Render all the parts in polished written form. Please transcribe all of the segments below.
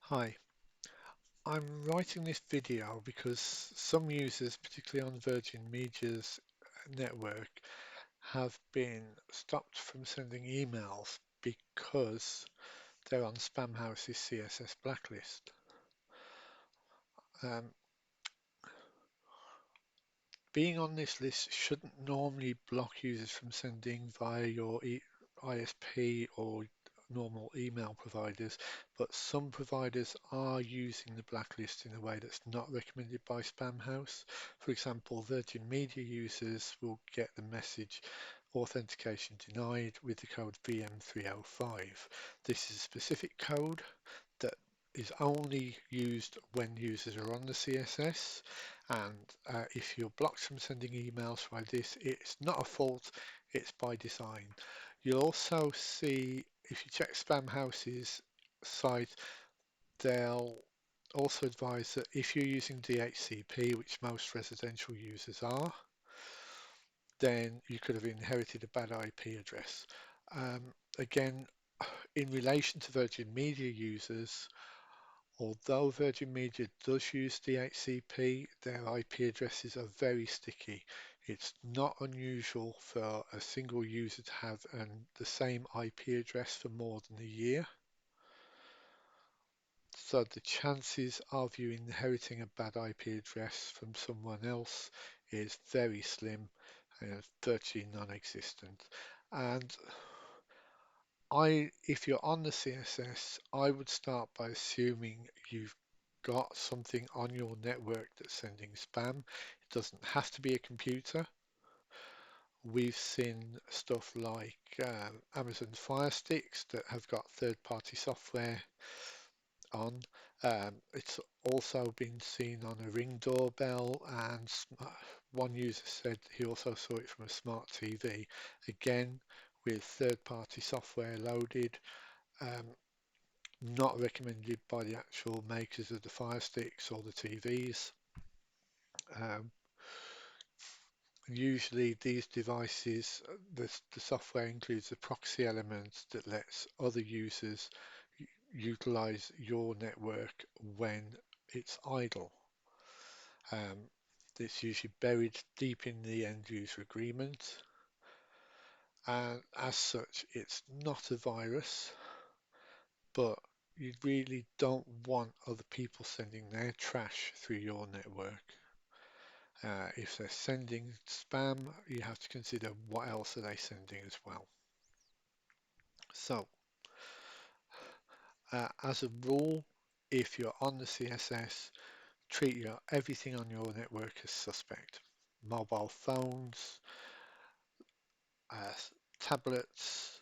Hi, I'm writing this video because some users, particularly on Virgin Media's network, have been stopped from sending emails because they're on Spamhouse's CSS blacklist. Um, Being on this list shouldn't normally block users from sending via your ISP or normal email providers, but some providers are using the blacklist in a way that's not recommended by Spamhaus. For example, Virgin Media users will get the message authentication denied with the code VM305. This is a specific code that is only used when users are on the CSS, and if you're blocked from sending emails by this, it's not a fault, it's by design. You'll also see, if you check Spamhouse's site, they'll also advise that if you're using DHCP, which most residential users are, then you could have inherited a bad IP address. Again, in relation to Virgin Media users, although Virgin Media does use DHCP, their IP addresses are very sticky. It's not unusual for a single user to have the same IP address for more than a year. So the chances of you inheriting a bad IP address from someone else is very slim and virtually non-existent. And if you're on the CSS, I would start by assuming you've got something on your network that's sending spam. It doesn't have to be a computer. We've seen stuff like Amazon Fire Sticks that have got third-party software on. It's also been seen on a Ring doorbell, and one user said he also saw it from a smart TV. Again, with third-party software loaded. Um, Not recommended by the actual makers of the Fire Sticks or the TVs. Um, Usually these devices, the software includes a proxy element that lets other users utilize your network when it's idle. Um, it's usually buried deep in the end user agreement, and as such, it's not a virus, but you really don't want other people sending their trash through your network. If they're sending spam, you have to consider what else are they sending as well. So, as a rule, if you're on the CSS, treat everything on your network as suspect. Mobile phones, uh, tablets,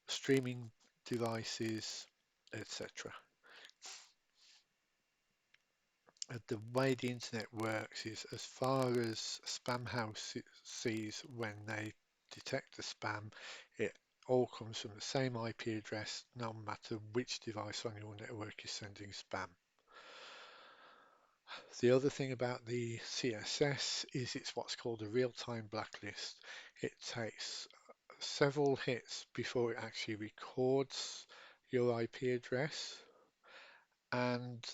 streaming devices, etc. The way the internet works is, as far as Spamhaus sees when they detect the spam, it all comes from the same IP address, no matter which device on your network is sending spam. The other thing about the CSS is it's what's called a real-time blacklist. It takes several hits before it actually records your IP address, and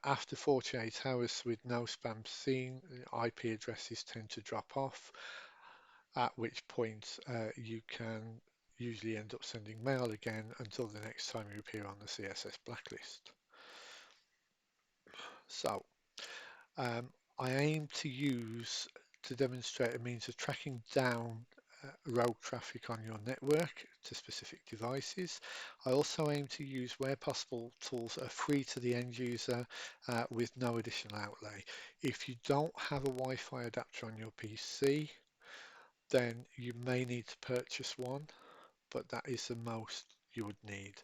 after 48 hours with no spam seen, IP addresses tend to drop off, at which point you can usually end up sending mail again until the next time you appear on the CSS blacklist. So um, I aim to demonstrate a means of tracking down rogue traffic on your network to specific devices. I also aim to use, where possible, tools that are free to the end user with no additional outlay. If you don't have a Wi-Fi adapter on your PC, then you may need to purchase one, but that is the most you would need.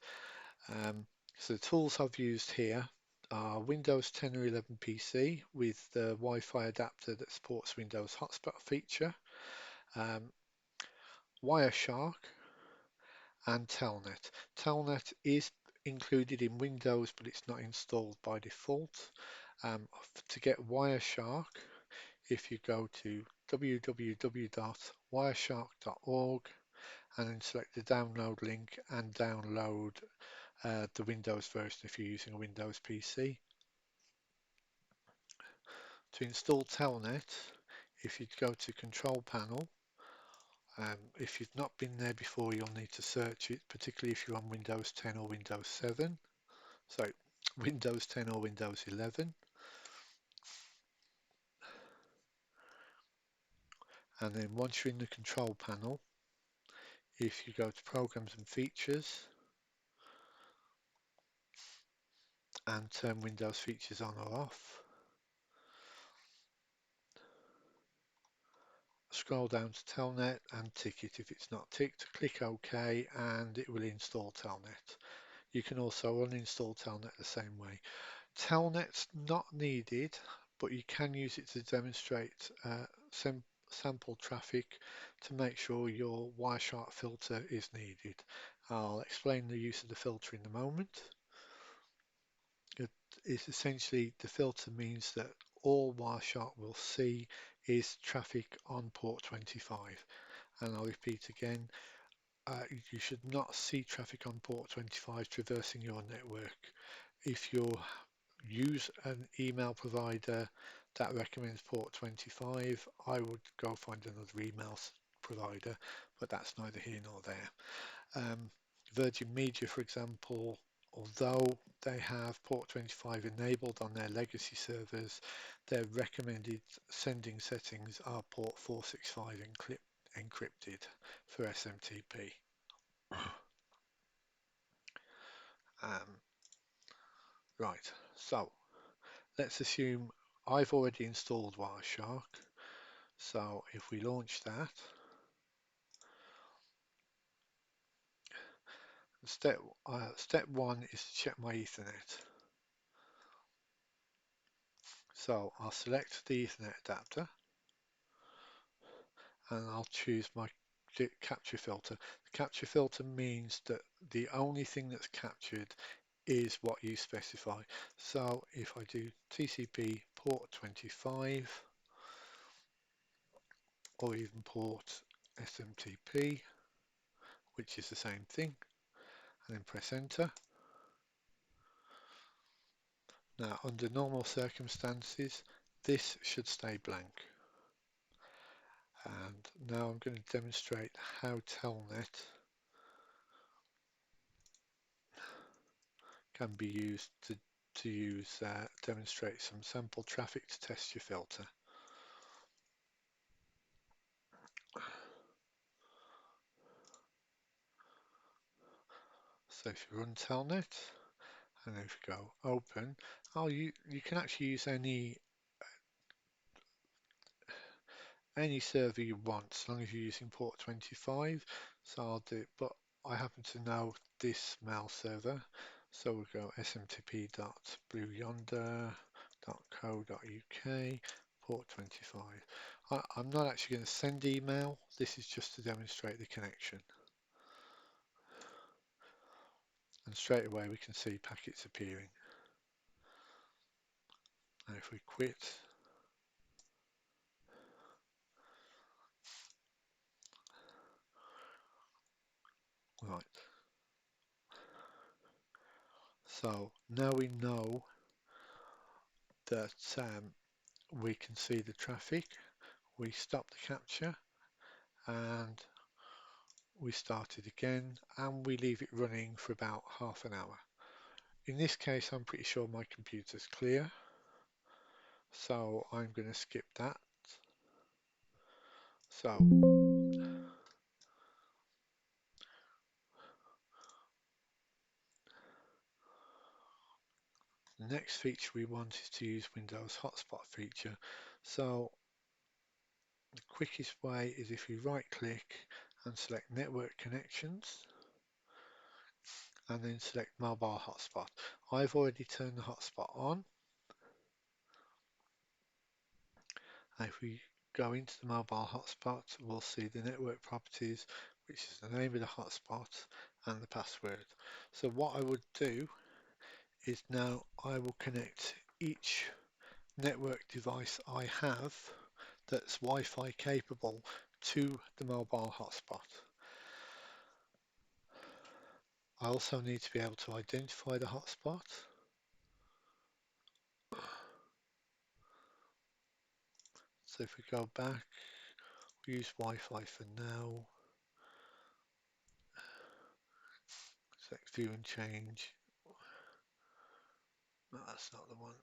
So the tools I've used here are Windows 10 or 11 PC with the Wi-Fi adapter that supports Windows Hotspot feature, um, Wireshark, and Telnet. Telnet is included in Windows, but it's not installed by default. To get Wireshark, if you go to www.wireshark.org and then select the download link and download the Windows version if you're using a Windows PC. To install Telnet, if you go to Control Panel, if you've not been there before, you'll need to search it, particularly if you're on Windows 10 or Windows 7. So Windows 10 or Windows 11. And then once you're in the Control Panel, if you go to Programs and Features and turn Windows features on or off, scroll down to Telnet and tick it. If it's not ticked, click OK and it will install Telnet. You can also uninstall Telnet the same way. Telnet's not needed, but you can use it to demonstrate sample traffic to make sure your Wireshark filter is needed. I'll explain the use of the filter in a moment. It is essentially, the filter means that all Wireshark will see is traffic on port 25. And I'll repeat again, you should not see traffic on port 25 traversing your network. If you use an email provider that recommends port 25, I would go find another email provider, but that's neither here nor there. Virgin Media, for example, although they have port 25 enabled on their legacy servers, their recommended sending settings are port 465 encrypted for SMTP. Right, so let's assume I've already installed Wireshark. So if we launch that, step one is to check my Ethernet. So I'll select the Ethernet adapter and I'll choose my capture filter. The capture filter means that the only thing that's captured is what you specify. So if I do TCP port 25 or even port SMTP, which is the same thing, and then press enter. Now, under normal circumstances, this should stay blank. And now I'm going to demonstrate how Telnet can be used to demonstrate some sample traffic to test your filter. So if you run Telnet, and if you go open, you can actually use any server you want, as long as you're using port 25. So I'll do it, but I happen to know this mail server. So we'll go smtp.blueyonder.co.uk, port 25. I'm not actually going to send email. This is just to demonstrate the connection. And straight away we can see packets appearing. And if we quit, right. So now we know that we can see the traffic. We stop the capture and we start it again and we leave it running for about half an hour. In this case, I'm pretty sure my computer's clear, so I'm going to skip that. So the next feature we want is to use Windows Hotspot feature. So the quickest way is if you right click and select Network Connections and then select Mobile Hotspot. I've already turned the hotspot on. And if we go into the mobile hotspot, we'll see the network properties, which is the name of the hotspot and the password. So what I would do is now I will connect each network device I have that's Wi-Fi capable to the mobile hotspot. I also need to be able to identify the hotspot. So if we go back, we use Wi-Fi for now. Select view and change. No, that's not the one.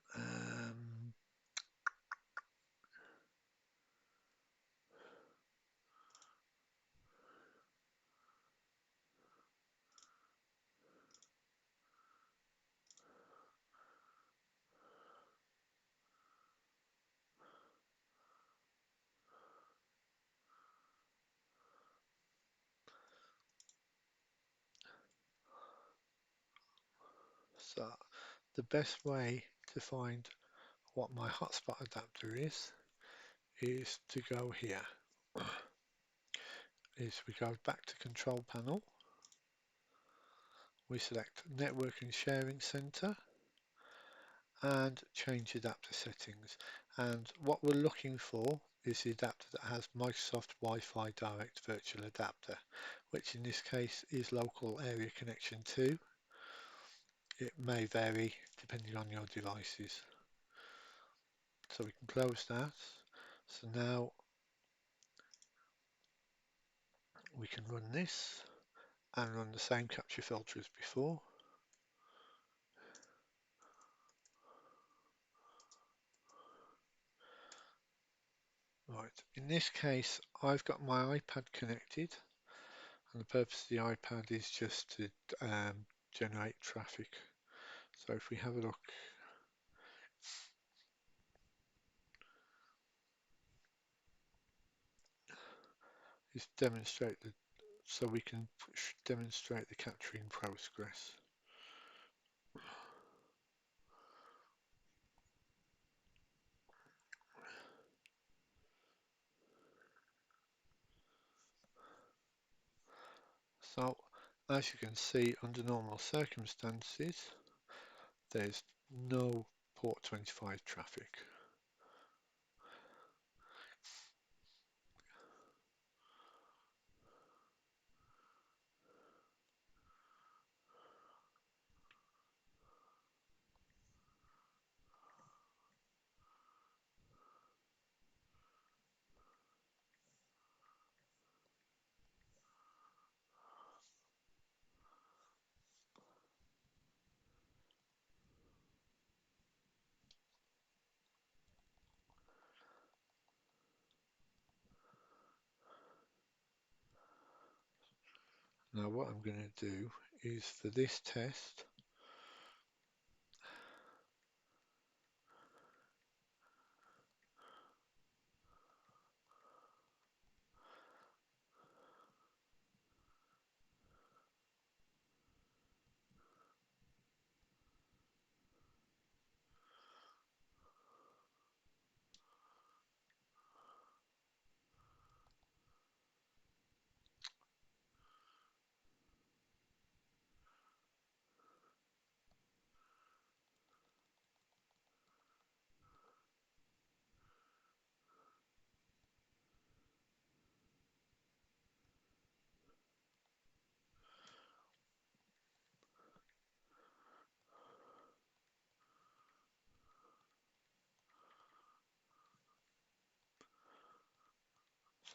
So the best way to find what my hotspot adapter is to go here. We go back to control panel. We select network and sharing center and change adapter settings. And what we're looking for is the adapter that has Microsoft Wi-Fi Direct Virtual Adapter, which in this case is local area connection 2. It may vary depending on your devices. So we can close that. So now we can run this and run the same capture filter as before. Right, in this case, I've got my iPad connected, and the purpose of the iPad is just to generate traffic. So if we have a look, just demonstrate the, so we can demonstrate the capturing progress. So as you can see, under normal circumstances, there's no port 25 traffic. Now what I'm going to do is for this test,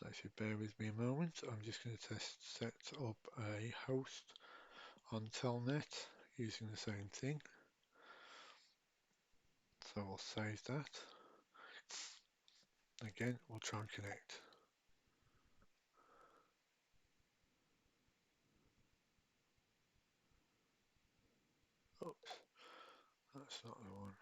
so if you bear with me a moment, I'm just going to set up a host on Telnet using the same thing. So we'll save that. Again, we'll try and connect. Oops, that's not the one.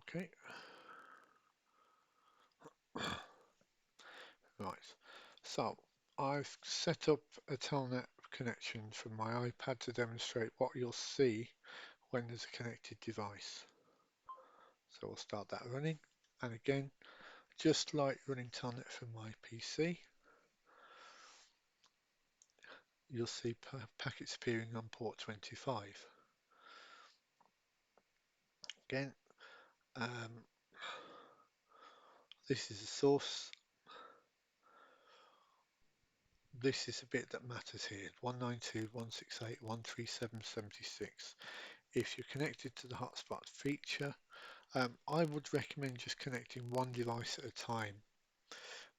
Okay. Right. So I've set up a Telnet connection from my iPad to demonstrate what you'll see when there's a connected device. So we'll start that running. And again, just like running Telnet from my PC, you'll see packets appearing on port 25. Again, um, this is the source. This is the bit that matters here, 192.168.137.76. If you're connected to the hotspot feature, I would recommend just connecting one device at a time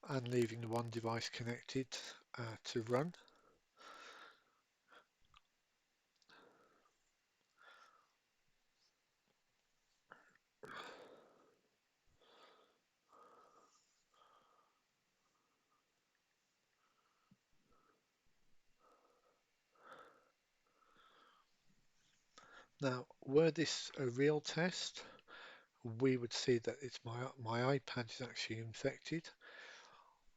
and leaving the one device connected to run. Now, were this a real test, we would see that it's my iPad is actually infected.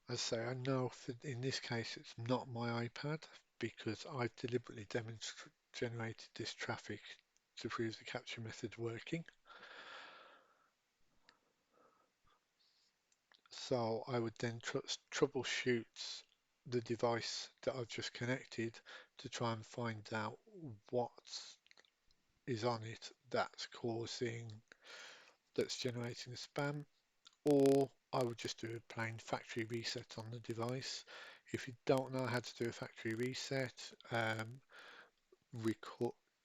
As I say, I know in this case it's not my iPad because I've deliberately generated this traffic to prove the capture method working. So I would then troubleshoot the device that I've just connected to try and find out what is on it that's generating the spam, or I would just do a plain factory reset on the device. If you don't know how to do a factory reset,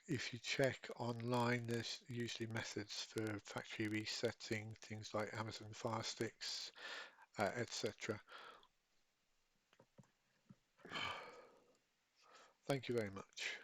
if you check online, there's usually methods for factory resetting, things like Amazon Fire Sticks, etc. Thank you very much.